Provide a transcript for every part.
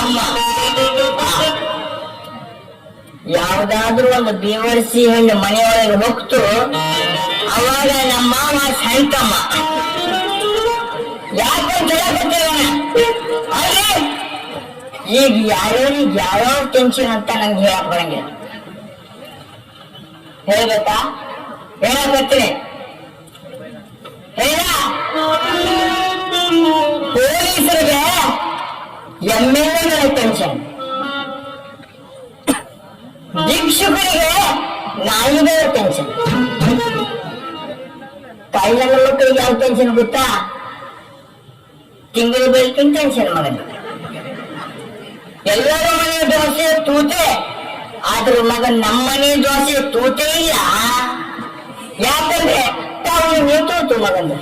ಅಮ್ಮ. ಯಾವ್ದಾದ್ರೂ ಒಂದು ಬೇವರ್ಸಿ ಹಣ್ಣು ಮನೆಯೊಳಗೆ ಹೋಗ್ತು, ಅವಾಗ ನಮ್ಮ ಮಾವ ಸಂತಮ್ಮ ಯಾಕಂತ ಈಗ ಯಾರ್ಯಾರಿಗೆ ಯಾವ್ಯಾವ ಟೆನ್ಷನ್ ಅಂತ ನಂಗೆ ಹೇಳಕ್ ಬರಂಗಿಲ್ಲ. ಹೇಳ್ಬೇಕಾ? ಹೇಳಕತ್ತೀನಿ. ಪೊಲೀಸರಿಗೆ MLA ಟೆನ್ಷನ್, ಭಿಕ್ಷುಕರಿಗೆ ನಾಯಿಗಳ ಟೆನ್ಷನ್, ಕಾಯಿಲೆ ಮಕ್ಕಳಿಗೆ ಯಾವ ಟೆನ್ಷನ್ ಗೊತ್ತಾ? ತಿಂಗಳು ಬೆಳಕಿನ ಟೆನ್ಷನ್ ಮಗನ. ಎಲ್ಲರ ಮನೆ ದೋಸೆ ತೂತೆ, ಆದ್ರೂ ಮಗನ್ ನಮ್ಮನೆ ದೋಸೆ ತೂತೇ ಇಲ್ಲ. ಯಾಕಂದ್ರೆ ತಾವು ನೀವು ತೂತು ಮಗಂದು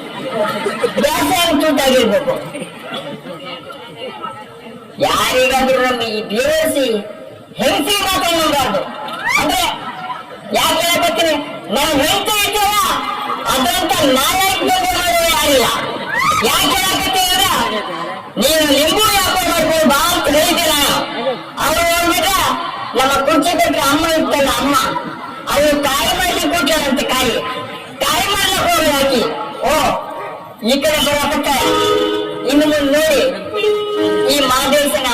ದೋಸೆ ತೂತಾಗಿರ್ಬೇಕು. ಯಾರಿಗಾದ್ರೂ ನಮ್ಮ ಈ ಬೇಸಿ ಹೆಂಗಸಿ ಮಾತಾಡಬಾರ್ದು. ಅಂದ್ರೆ ಯಾಕೆ ಹೇಳಕತ್ತೀನಿ, ನಾನು ಹೇಳ್ತಾ ಇದ್ದೇವ ಅದಂತ ನಾಲ್ಕು ಮಾಡುವ ಯಾರಿಲ್ಲ. ಯಾಕೆ ಹೇಳಕತ್ತೀನಿ ಅಂದ್ರೆ ನೀನು ಲಿಂಬು ವ್ಯಾಪಾರ ಮಾಡ್ಕೊಂಡು ಬಾ ಅಂತ ಹೇಳ್ತೀರ. ಅವ್ರು ಹೋಗ್ಬಿಟ್ಟ ನಮ್ಮ ಕುರ್ಚಿ ಕೊಟ್ರೆ ಅಮ್ಮ ಇರ್ತಲ್ಲ ಅಮ್ಮ, ಅವ್ರು ಕಾಯಿ ಮಾಡ್ಲಿಕ್ಕೆ ಕೊಟ್ಟಾರಂತೆ. ಕಾಯಿ ಮಾಡ್ಲಿಕ್ಕೆ ಹೋಗಿ ಹಾಕಿ ಓ ಈ ಕಡೆ ಬರಕತ್ತ. ಇನ್ನು ಮುಂದೆ ನೋಡಿ ಈ ಮಹಾದೇಶನ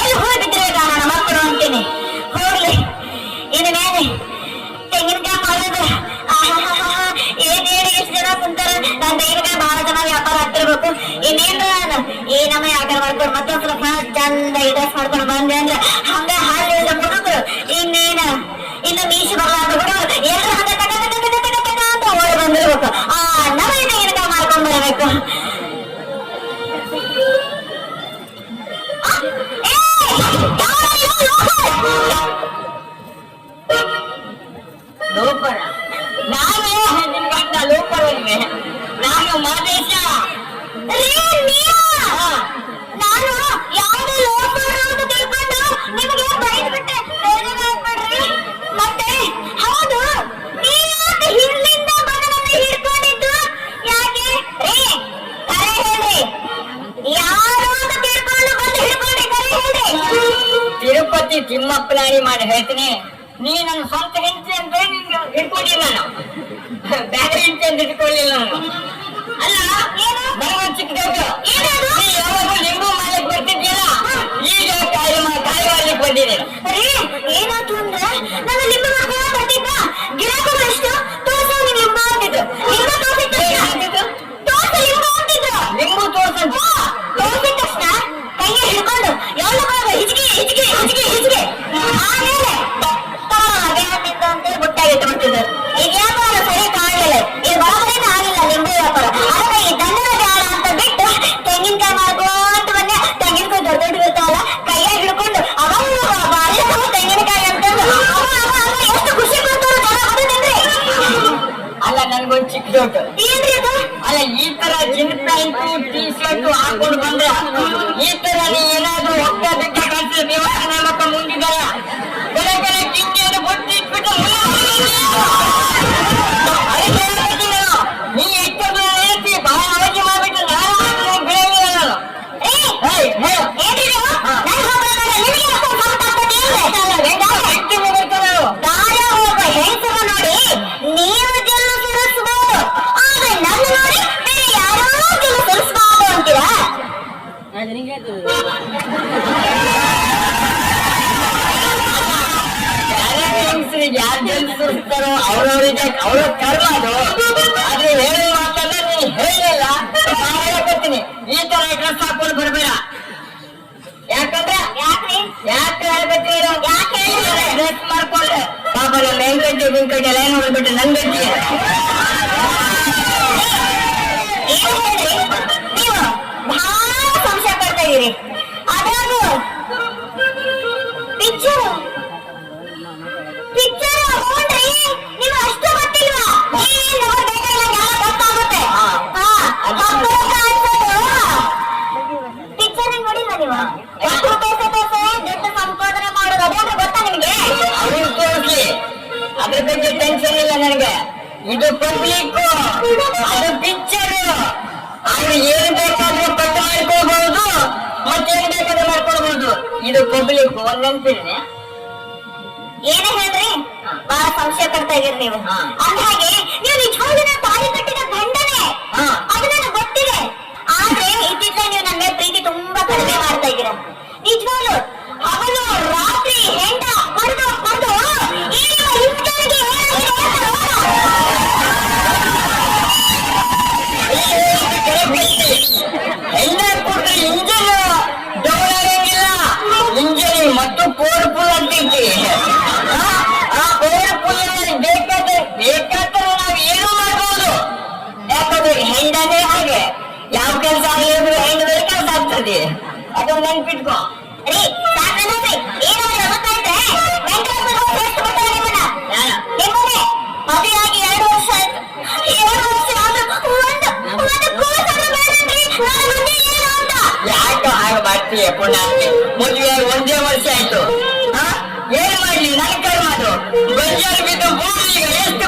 ಎಲ್ಲಿ ಹೋಗಿದ್ರೆ ನನ್ನ ಮಕ್ಕಳು ಅಂತೀನಿ. ಹೋಗ್ಲಿ ಇನ್ನು ಮೇಲೆ ತೆಂಗಿನಕಾಯಿ ಮಾಡಿದ್ರೆ ಏನ್ ಹೇಳಿ ಎಷ್ಟು ಜನ ಕುಂತಾರ. ನಾನು ತೆಂಗಿನಕಾಯಿ ಬಹಳ ಜನ ವ್ಯಾಪಾರ ಆಗ್ತಿರ್ಬೇಕು. ಇನ್ನೇನ್ರ ಈ ನಮ್ಮ ಯಾಕಾರ ಮಾಡ್ಕೊಂಡು ಮತ್ತೊಂದ್ ಸ್ವಲ್ಪ ಚಂದ ಇಡಸ್ ಮಾಡ್ಕೊಂಡು ಬಂದೆ ಅಂದ್ರೆ ಹಂಗ ಹಾಲು ಹುಡುಗರು ಇನ್ನು ಮೀಸು ಬರಲಾದ ಹುಡುಗರು ಎಲ್ಲರೂ ಹಂಗ ಅಂತ ಓಡಿ ಬಂದಿರ್ಬೇಕು. ನಮ್ಮ ತೆಂಗಿನಕಾಯಿ ಮಾಡ್ಕೊಂಡ್ ಬರ್ಬೇಕು. ಲೋಪರ ನಾನು ಗಂಡ ಲೋಪರ ನಾನು ಮಾದೇಶ. ನಾನು ಯಾವ್ದು ಲೋಪರ ಅಂತ ತಿಳ್ಕೊಂಡು ನಿಮಗೆ ಬೈದ್ಬಿಟ್ಟೆ. ಮತ್ತೆ ಹೌದು ನೀವ್ಯಾಕೆ ಹಿಂದಿಂದ ಮಗನನ್ನ ಹಿಡ್ಕೊಂಡಿದ್ದು ಯಾಕೆ? ಕರೆ ಹೇಳ್ರಿ, ಯಾರು ಅಂತ ತಿಳ್ಕೊಂಡು ಬಂದು ಹಿಡ್ಕೊಂಡೆ ಕರೆ ಹೇಳ್ರಿ. ತಿರುಪತಿ ತಿಮ್ಮಪ್ಪನಾಡಿ ಮಾಡಿ ಹೇಳ್ತೀನಿ. ನೀ ನನ್ನ ಸ್ವಂತ ಹೆಂಡತಿ ಅಂತ ಹಿಡ್ಕೊಂಡಿಲ್ಲ, ನಾನು ಬೇರೆ ಹೆಂಡತಿ ಅಂತ ಇಟ್ಕೊಳ್ಳಿಲ್ಲ ನಾನು. ಅಲ್ಲ ಬರುವ ಚಿಕ್ಕದಾಗ ಯಾವಾಗ ಲಿಂಬು ಮಾಡ್ಲಿಕ್ಕೆ ಬರ್ತಿದ್ಯಲ್ಲ, ಈಗ ಕಾಯಿ ಮಾಡ್ಲಿಕ್ಕೆ ಬಂದಿದೆ. ಏನಾಯ್ತು ಅಂದ್ರೆ ನನ್ನ ಲಿಂಬು ಮಾಡ್ಕೊಂಡು ಬರ್ತಿದ್ದ ಗಿರಾಕರು ಎಷ್ಟು ತೋರ್ಸ ಲಿಂಬು ಅಂತಿದ್ರು. ಲಿಂಬು ತೋರ್ಸ ಲಿಂಬು ಅಂತಿದ್ರು. ಲಿಂಬು ತೋರ್ಸಿದ ತಕ್ಷಣ ಕೈಗೆ ಹಿಡ್ಕೊಂಡು ಎಲ್ಲ ಹಿಜಿಗೆ ಹಿಜಿಗೆ ಹಿಜಿಗೆ ಹಿಜಿಗೆ ಆಮೇಲೆ ಅಂತೇಳಿ ಬುಟ್ಟಾಗಿಟ್ಟು ಬಿಟ್ಟಿದ್ರು. ಈಗ ವ್ಯಾಪಾರ ಸರಿ ಕಾಣಲಿಲ್ಲ, ಇದು ಬರೋಬರೇನು ಆಗಿಲ್ಲ ಲಿಂಬು ವ್ಯಾಪಾರ. ಆದ್ರೆ ಈ ದಂಡದ ಜಾಳ ಅಂತ ಬಿಟ್ಟು ತೆಂಗಿನಕಾಯಿ ಮಾಡ್ಕೊಂತ ಬಂದೆ. ತೆಂಗಿನಕಾಯಿ ದೊಡ್ಡ ದೊಡ್ಡ ಇರ್ತಾವಲ್ಲ, ಕೈಯಾಗಿ ಹಿಡ್ಕೊಂಡು ಅವಾಗ ತೆಂಗಿನಕಾಯಿ ಅಂತಂದು ಎಷ್ಟು ಖುಷಿ ಕೊಡ್ತಾರ ಜನ ಗೊತ್ತೇನ್ರಿ. ಅಲ್ಲ ನನ್ಗೊಂದು ಚಿಕ್ಕ ಡೌಟ್. ಏನ್ರಿ ಅದು? ಅಲ್ಲ ಈ ತರ ಜಿನ್ ಪ್ಯಾಂಟು ಟೀ ಶರ್ಟ್ ಹಾಕೊಂಡು ಬಂದ್ರೆ ಈ ತರ ನೀ ಏನಾದ್ರು ಒಕ್ಕ ಬಿಟ್ಟ ಕಳ್ಸಿ ದೇವಸ್ಥಾನ ಮಕ್ಕ ಮುಂದಿದ್ದಾರ ಬೆಲೆ ಬೆಲೆ ಕಿಂಗಿಯನ್ನು ಬೊಟ್ಟಿಟ್ಬಿಟ್ಟು ನೀ ಎಷ್ಟು ಹೇಳ್ತಿ ಬಹಳ ಅವಧಿ ಅವಳ ಕರ್ಮ ಅದು. ಆದ್ರೆ ಹೇಳುವ ಮಾತನ್ನ ನೀನು ಹೇಳಿಲ್ಲ, ನಾನು ಹೇಳಕತ್ತೀನಿ ಈ ತರ ಡ್ರೆಸ್ ಹಾಕೊಂಡು ಬರ್ಬೇಡ. ಯಾಕಂದ್ರೆ ಯಾಕ್ರಿ ಯಾಕೆ ಹೇಳ್ಬೇಕು ಯಾಕೆ ಹೇಳಿದ್ರೆ ಡ್ರೆಸ್ ಮಾಡ್ಕೊಂಡ್ರೆ ಪಾಪ ನಮ್ಮ ಹೆಂಗಜ್ಜಿ ಬಿಂಕಜ್ಜಿ ಎಲ್ಲ ಏನು ನೋಡ್ಬಿಟ್ಟು ನನ್ ಗಜ್ಜಿ ಏನು ಹೇಳ್ರಿ ನೀವು ಬಹಳ ಸಂಶಯ ಪಡ್ತಾ ಇದೀರಿ. ಅದ್ರಾಗೂ ಪಿಕ್ಚರ್ ಹೋಗ್ರಿ, ನೀವು ಅಷ್ಟು ಗೊತ್ತಿಲ್ವಾ? ನೀವೇನ್ ನೋಡ್ಬೇಕಾಗಿಲ್ಲ, ಎಲ್ಲ ಗೊತ್ತಾಗುತ್ತೆ. ಪಿಕ್ಚರ್ ನೋಡಿಲ್ಲ ನೀವು? ಎಷ್ಟು ಪೈಸೆ ದುಡ್ಡು ಸಂಪಾದನೆ ಮಾಡೋದು ಅದ್ಯಾಕೆ ಗೊತ್ತಾ ನಿಮ್ಗೆ? ಅವ್ರು ತೋರಿಸಿ, ಅದ್ರ ಬಗ್ಗೆ ಟೆನ್ಷನ್ ಇಲ್ಲ ನನಗೆ. ಇದು ಪಬ್ಲಿಕ್, ಅದು ಪಿಕ್ಚರ್. ಅವ್ರು ಏನ್ ಬೇಕಾದ್ರೂ ಕಟ್ ಮಾಡ್ಕೊಳ್ಬಹುದು, ಮತ್ತೇನ್ ಬೇಕಾದ್ರೂ ಮಾಡ್ಕೊಳ್ಬಹುದು. ಇದು ಪಬ್ಲಿಕ್, ಒಂದ್ ನೆನ್ಪಿದೆ. ಏನೇ ಹೇಳ್ರಿ, ಬಹಳ ಸಂಶಯ ಪಡ್ತಾ ಇದೀರಿ ನೀವು. ಹಾ. ಅಂದ್ಹಾಗೆ ನೀವು ನಿಜವಾಗ್ಲೂ ನನ್ನ ತಾಳಿ ಕಟ್ಟಿದ ಗಂಡನೇ, ಹಾ. ಅದು ನನಗೆ ಗೊತ್ತಿದೆ. ಆದ್ರೆ ಇತ್ತೀಚೆಗೆ ನೀವು ನನ್ನ ಮೇಲೆ ಪ್ರೀತಿ ತುಂಬಾ ಕಡಿಮೆ ಮಾಡ್ತಾ ಇದ್ದೀರಾ. ನಿಜವಾಗ್ಲೂ ಅವನು ರಾತ್ರಿ ಹೆಂಡ ಹೊಡೆದು ಈ ನಿಮ್ಮ ಹಿಂದೆಗೆ ಹೆಂಡ ಕೊಟ್ರೆ ಇಂಜಿನ್ ಡೌನ್ ಆಗಂಗಿಲ್ಲ, ಇಂಜಿನ್ ಮತ್ತು ಪವರ್ಫುಲ್ ಆಗ್ತೈತಿ. ಆ ಪವರ್ಫುಲ್ ಬೇಕಾದ್ರೆ ನಾವು ಏನೂ ಮಾಡ್ಬೋದು. ಯಾಕಂದ್ರೆ ಹೆಂಡನೇ ಹಾಗೆ, ಯಾವ ಕೆಲಸ ಆಗಿದ್ರು ಹೆಂಡದಲ್ಲಿ ಕೆಲಸ ಆಗ್ತದೆ. ಅದನ್ನ ನೆನ್ಪಿಟ್ಕೋ. ರೀ ಸಾಕನ್ನೋದ್ರಿ, ಏನಾದ್ರು ಗೊತ್ತಾಯ್ತೆ ಎಷ್ಟು ಗೊತ್ತಾಗ ನಿಮ್ಮನ್ನ ನಿಮ್ಮನೆ ಮದುವೆಯಾಗಿ 2 ವರ್ಷ ಆಯ್ತು. 2 ವರ್ಷ ಆದ್ರೂ ಒಂದು ಕೂಸನ್ನು ಬೇಡಂದ್ರಿ. ನಾನು ಮುಂದೆ ಏನು ಅಂತ ಯಾಕೆ ಹಾಗೆ ಮಾಡ್ತೀಯ ಪುಣ್ಯಾತ್ಮೆ? ಮದುವೆ 1 ವರ್ಷ ಆಯ್ತು. ಏನ್ ಮಾಡ್ಲಿ? ನನ್ನ ಕರ್ಮ ಅದು. ಗಂಜಲ್ ಬಿದ್ದು ಭೂಮಿಗೆ ಎಷ್ಟು